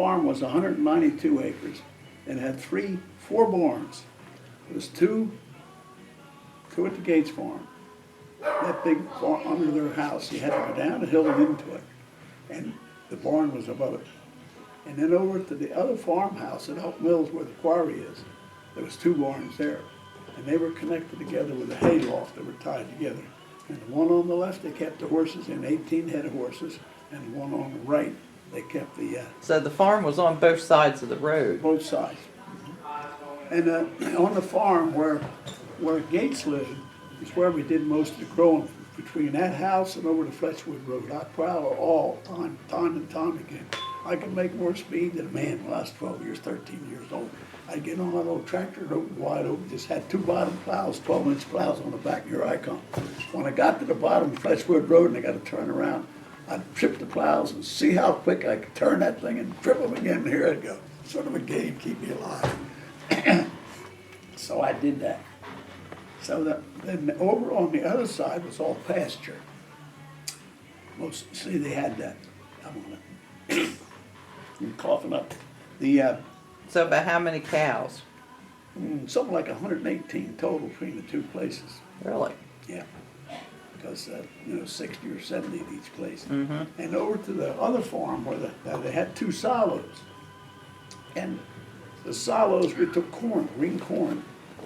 farm was 192 acres. It had four barns. There was two at the Gates farm. That big farm under their house, you had to go down the hill and into it. And the barn was above it. And then over to the other farmhouse at Elk Mills where the quarry is, there was two barns there. And they were connected together with a hay loft. They were tied together. And the one on the left, they kept the horses in, 18 head of horses. And the one on the right, they kept the... So the farm was on both sides of the road? Both sides. And on the farm where Gates lived is where we did most of the growing. Between that house and over to Fletchwood Road. I prowl all time and time again. I could make more speed than a man when I was 12 years, 13 years old. I'd get on that old tractor, it opened wide open, just had two bottom plows, 12-inch plows on the back, and here I come. When I got to the bottom of Fletchwood Road and I got to turn around, I'd trip the plows and see how quick I could turn that thing and trip them again, and here I'd go. Sort of a game, keep me alive. So I did that. So then over on the other side was all pasture. See, they had that. I'm on it. You're coughing up. So about how many cows? Something like 118 total between the two places. Really? Yeah. Because, 60 or 70 at each place. Mm-hmm. And over to the other farm where they had two silos. And the silos, we took corn, green corn,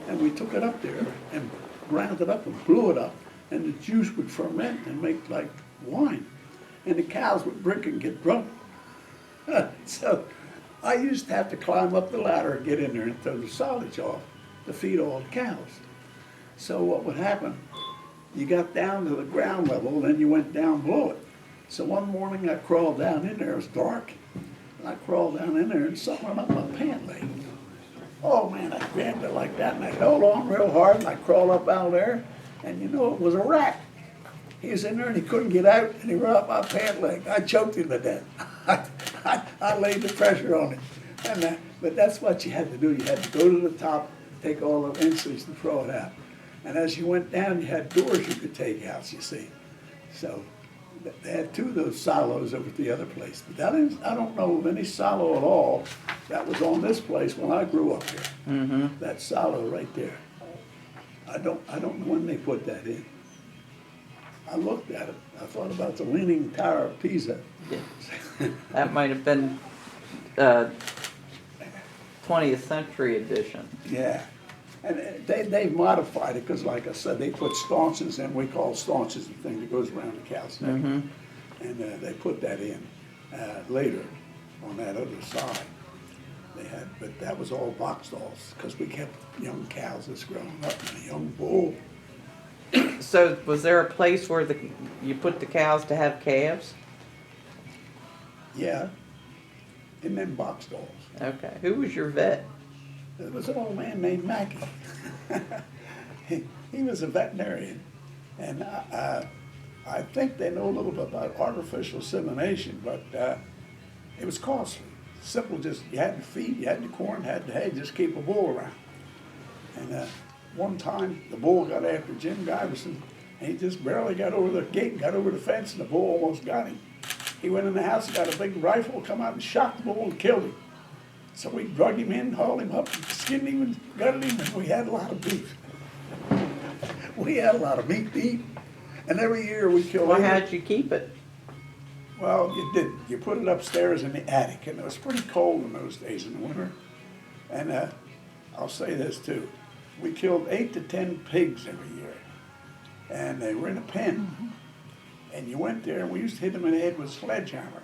and we took it up there and ground it up and blew it up. And the juice would ferment and make like wine. And the cows would drink and get drunk. So I used to have to climb up the ladder and get in there and throw the silage off to feed all the cows. So what would happen, you got down to the ground level, and then you went down below it. So one morning I crawled down in there, it was dark, and I crawled down in there and something went up my pant leg. Oh man, I grabbed it like that, and I held on real hard, and I crawled up out there, and it was a rat. He was in there and he couldn't get out, and he ran up my pant leg. I choked him to death. I laid the pressure on him. But that's what you had to do. You had to go to the top, take all the insulins and throw it out. And as you went down, you had doors you could take out, you see. So they had two of those silos over at the other place. But I don't know of any silo at all that was on this place when I grew up here. Mm-hmm. That silo right there. I don't know when they put that in. I looked at it. I thought about the Leaning Tower of Pisa. Yeah. That might have been 20th century edition. Yeah. And they've modified it because, like I said, they put staunches in. We call staunches the thing that goes around the cow's neck. Mm-hmm. And they put that in later on that other side. But that was all box stalls because we kept young cows that's growing up and a young bull. So was there a place where you put the cows to have calves? Yeah, in them box stalls. Okay. Who was your vet? There was an old man named Mackey. he was a veterinarian, and I think they know a little bit about artificial insemination, but it was costly. Simple, just you had the feed, you had the corn, had the hay, just keep a bull around. And one time, the bull got after Jim Guyverson, and he just barely got over the gate, got over the fence, and the bull almost got him. He went in the house, got a big rifle, come out and shot the bull and killed him. So we drug him in, hauled him up, skinned him and gutted him, and we had a lot of beef. We had a lot of meat to eat, and every year we killed. Well, how'd you keep it? Well, you did. You put it upstairs in the attic, and it was pretty cold in those days in the winter. And I'll say this too. We killed 8 to 10 pigs every year, and they were in a pen. Mm-hmm. And you went there, and we used to hit them in the head with a sledgehammer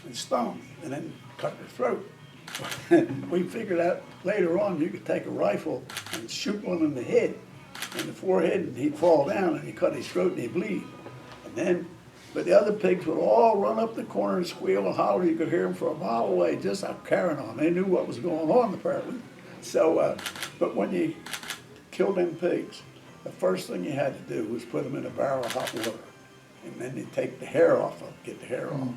and stone, and then cut their throat. We figured out later on you could take a rifle and shoot one in the head, in the forehead, and he'd fall down, and he'd cut his throat, and he'd bleed. But the other pigs would all run up the corner and squeal and holler. You could hear them for a mile away, just out carrying on. They knew what was going on, apparently. So, but when you killed them pigs, the first thing you had to do was put them in a barrel of hot water. And then you take the hair off them, get the hair off.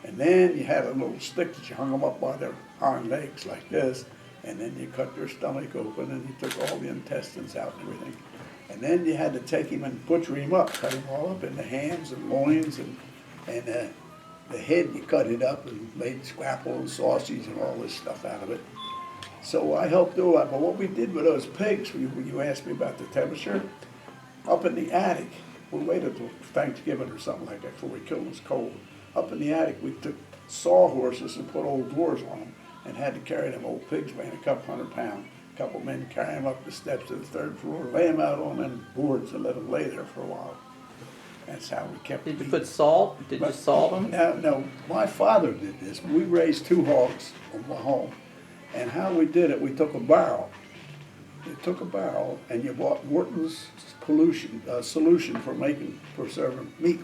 And then you had a little stick that you hung them up by their hind legs like this. And then you cut their stomach open and you took all the intestines out and everything. And then you had to take him and butcher him up, cut him all up into hams and loins and the head, you cut it up and made scrapple and sausage and all this stuff out of it. So I helped do that, but what we did with those pigs, when you asked me about the temperature, up in the attic, we waited till Thanksgiving or something like that before we killed them, it was cold. Up in the attic, we took sawhorses and put old doors on them and had to carry them old pigs weighing a couple 100 pounds. A couple men carry them up the steps to the 3rd floor, lay them out on them boards and let them lay there for a while. That's how we kept them. Did you put salt? Did you salt them? No, my father did this. We raised 2 hogs on my home. And how we did it, we took a barrel. You took a barrel and you bought Morton's solution for serving meat.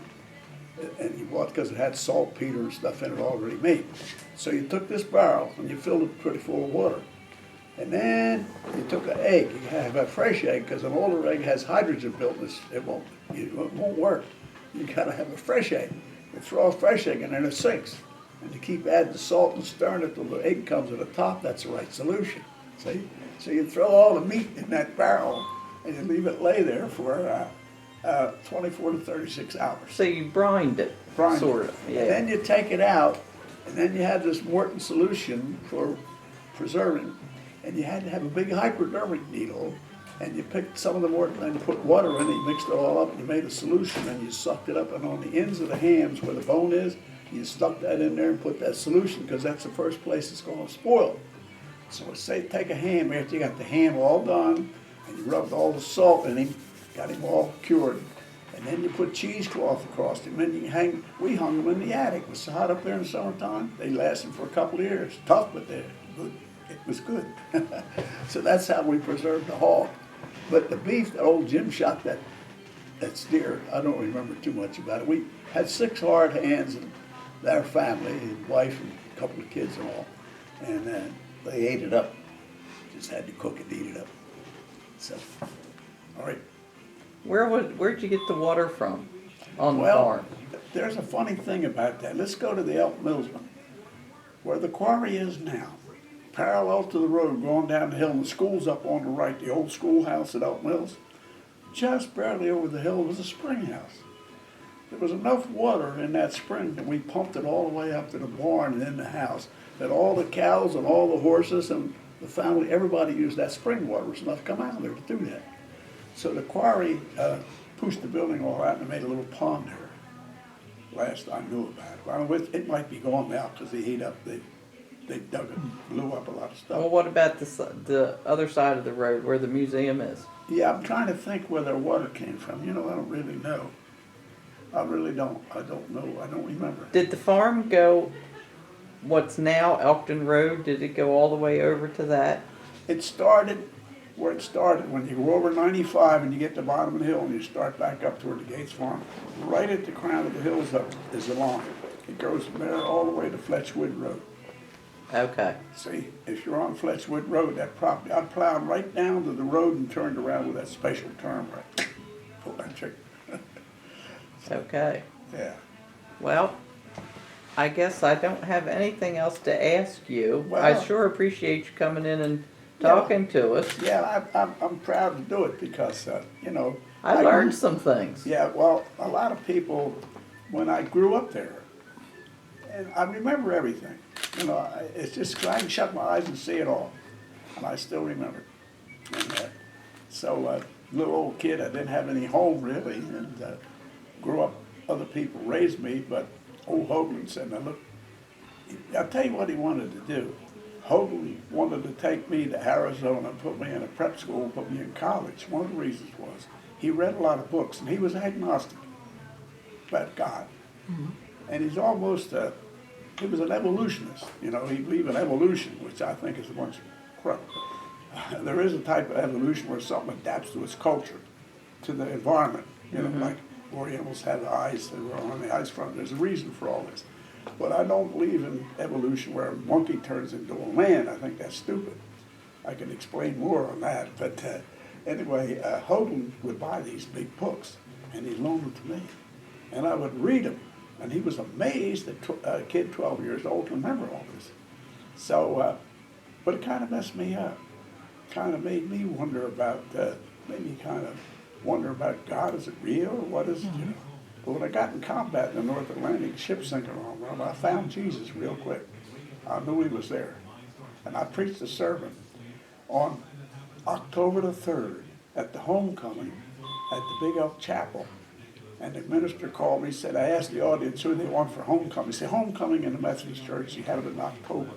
And you bought, because it had saltpeter and stuff in it already made. So you took this barrel and you filled it pretty full of water. And then you took an egg. You have a fresh egg, because an older egg has hydrogen built in it. It won't work. You gotta have a fresh egg. You throw a fresh egg in there and it sinks. And you keep adding salt and stirring it till the egg comes to the top. That's the right solution. See? So you throw all the meat in that barrel and you leave it lay there for 24 to 36 hours. So you brined it, sort of. Yeah. And then you take it out, and then you have this Morton solution for preserving. And you had to have a big hypodermic needle, and you picked some of the Morton and you put water in it, you mixed it all up, and you made a solution, and you sucked it up, and on the ends of the hams where the bone is, you stuck that in there and put that solution, because that's the first place it's going to spoil. So say take a ham after you got the ham all done, and you rubbed all the salt in him, got him all cured, and then you put cheesecloth across him, and we hung them in the attic. It was hot up there in the summertime. They lasted for a couple of years. Tough, but it was good. So that's how we preserved the hog. But the beef that old Jim shot, that steer, I don't remember too much about it. We had 6 hard hands, and their family, his wife and a couple of kids and all, and they ate it up. Just had to cook it to eat it up. So, all right. Where'd you get the water from on the Well, farm? there's a funny thing about that. Let's go to the Elk Mills one, where the quarry is now, parallel to the road going down the hill, and the school's up on the right, the old schoolhouse at Elk Mills. Just barely over the hill was a spring house. There was enough water in that spring that we pumped it all the way up to the barn and in the house, that all the cows and all the horses and the family, everybody used that spring water. There was enough to come out of there to do that. So the quarry pushed the building all out and made a little pond there. Last I knew about it. It might be gone now because they dug it, blew up a lot of stuff. Well, what about the other side of the road where the museum is? Yeah, I'm trying to think where their water came from. You know, I don't really know. I really don't. I don't know. I don't remember. Did the farm go, what's now Elkton Road, did it go all the way over to that? It started where it started. When you go over 95 and you get to the bottom of the hill and you start back up toward the Gates Farm, right at the crown of the hills is the line. It goes from there all the way to Fletchwood Road. Okay. See, if you're on Fletchwood Road, that property, I plowed right down to the road and turned around with that special turn right. Pull that trigger. Okay. Yeah. Well, I guess I don't have anything else to ask you. Well, I sure appreciate you coming in and talking to us. Yeah, I'm proud to do it because, you know. I learned some things. Yeah, well, a lot of people, when I grew up there, and I remember everything. You know, it's just, I can shut my eyes and see it all. And I still remember it. And, little old kid, I didn't have any home really, and grew up, other people raised me, but old Hoagland said, now look, I'll tell you what he wanted to do. Hoagland wanted to take me to Arizona, put me in a prep school, put me in college. One of the reasons was he read a lot of books, and he was agnostic about God. Mm-hmm. And he's almost, he was an evolutionist. You know, he believed in evolution, which I think is a bunch of crap. There is a type of evolution where something adapts to its culture, to the environment. You know, like Orientals have eyes, they were on the ice front. There's a reason for all this. But I don't believe in evolution where a monkey turns into a man. I think that's stupid. I can explain more on that. But anyway, Hoagland would buy these big books, and he'd loan them to me. And I would read them. And he was amazed that a kid 12 years old can remember all this. So, but it kind of messed me up. Kind of made me wonder about, made me kind of wonder about God. Is it real? Or what is it, you know? But when I got in combat in the North Atlantic, ship sinking on, well, I found Jesus real quick. I knew he was there. And I preached a sermon on October the 3rd at the homecoming at the Big Elk Chapel. And the minister called me and said, I asked the audience who they want for homecoming. He said, homecoming in the Methodist Church, you have it in October.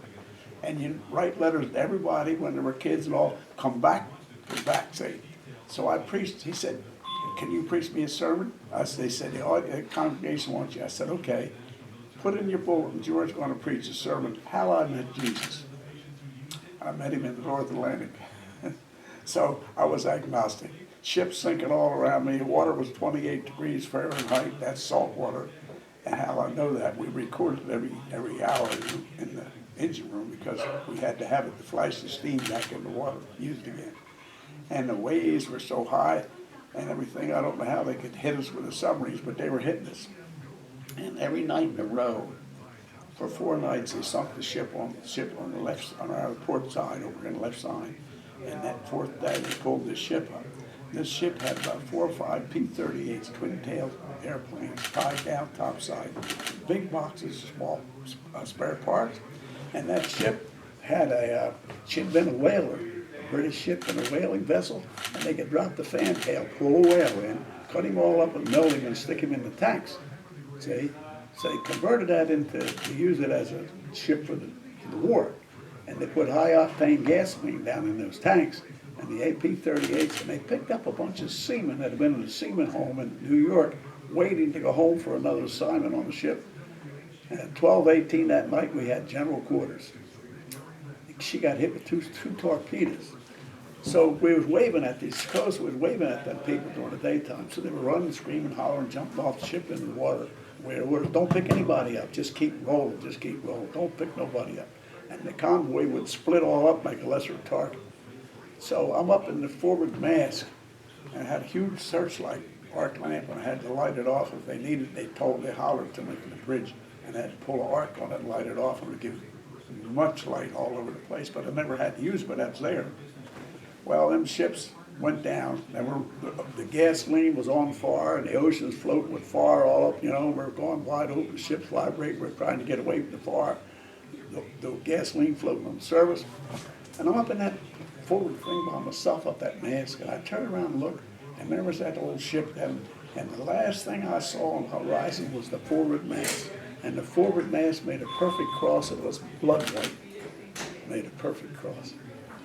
And you write letters to everybody when there were kids and all, come back, say. So I preached, he said, can you preach me a sermon? They said, the congregation wants you. I said, okay. Put in your bulletin, George going to preach a sermon, How I Met Jesus. I met him in the North Atlantic. So I was agnostic. Ships sinking all around me. The water was 28 degrees Fahrenheit. That's salt water. And how I know that, we recorded every hour in the engine room because we had to have it to flash the steam back in the water, used again. And the waves were so high and everything, I don't know how they could hit us with the submarines, but they were hitting us. And every night in a row, for 4 nights, they sunk the ship on the left, on our port side, over in the left side. And that 4th day, they pulled this ship up. This ship had about 4 or 5 P-38s, twin-tail airplanes, tied down topside, big boxes, small spare parts. And that ship had she'd been a whaler, a British ship and a whaling vessel, and they could drop the fantail, pull a whale in, cut him all up and melt him and stick him in the tanks. See? So they converted that to use it as a ship for the war. And they put high-octane gasoline down in those tanks and the AP-38s, and they picked up a bunch of seamen that had been in a seaman home in New York waiting to go home for another assignment on the ship. And at 12:18 that night, we had general quarters. She got hit with two torpedoes. So we was waving at these coast, we was waving at them people during the daytime. So they were running, screaming, hollering, jumping off the ship in the water. Don't pick anybody up, just keep rolling, don't pick nobody up. And the convoy would split all up like a lesser target. So I'm up in the forward mast, and I had a huge searchlight arc lamp, and I had to light it off if they needed. They hollered to me from the bridge, and I had to pull an arc on it and light it off, and it would give much light all over the place. But I never had to use it, but that's there. Well, them ships went down. The gasoline was on fire, and the ocean's floating with fire all up. We're going wide open. The ships vibrate. We're trying to get away from the fire. The gasoline floating on the surface. And I'm up in that forward thing by myself up that mast, and I turned around and looked, and there was that old ship, and the last thing I saw on the horizon was the forward mast. And the forward mast made a perfect cross. It was blood white. Made a perfect cross.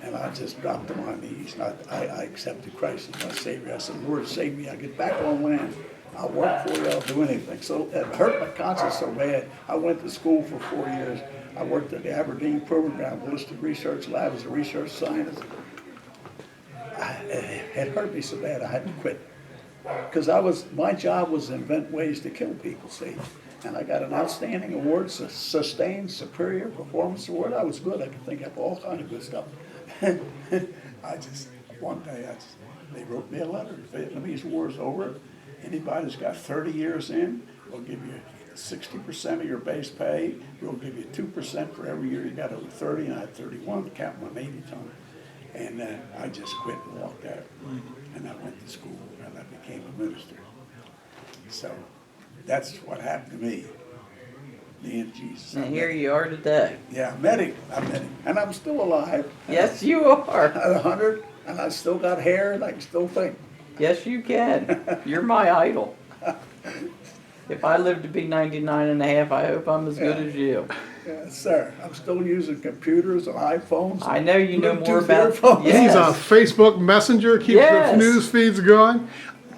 And I just dropped to my knees, and I accepted Christ as my Savior. I said, Lord, save me. I get back on land. I'll work for you. I'll do anything. So it hurt my conscience so bad. I went to school for 4 years. I worked at the Aberdeen Proving Ground Ballistic Research Lab as a research scientist. It hurt me so bad I had to quit. Because my job was to invent ways to kill people, see. And I got an outstanding award, Sustained Superior Performance Award. I was good. I could think up all kinds of good stuff. One day, they wrote me a letter. The Vietnamese War's over. Anybody that's got 30 years in, we'll give you 60% of your base pay. We'll give you 2% for every year you got over 30, and I had 31, counting my Navy time. And I just quit and walked out. And I went to school, and I became a minister. So that's what happened to me. Me and Jesus. And here you are today. Yeah, I met him. And I'm still alive. Yes, you are. At 100, and I still got hair, and I can still think. Yes, you can. You're my idol. If I live to be 99 and a half, I hope I'm as good as you. Yes, sir. I'm still using computers and iPhones. I know you know more Bluetooth about. earphones. Yes. He's on Facebook Messenger, keeps Yes. the news feeds going.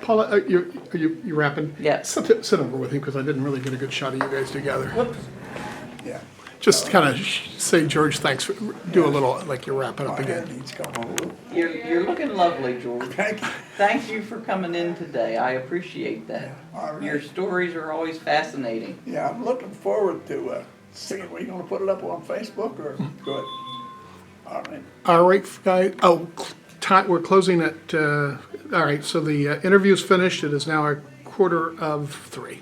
Paula, you rapping? Yes. Sit over with him because I didn't really get a good shot of you guys together. Whoops. Yeah. Just kind of say, George, thanks. Do a little like you're wrapping up My head again. needs to come on a little. You're looking lovely, George. Thank you. Thank you for coming in today. I appreciate that. All right. Your stories are always fascinating. Yeah, I'm looking forward to seeing. Are you going to put it up on Facebook or good? All right. All right, guys. Oh, we're closing at. All right, so the interview's finished. It is now 2:45.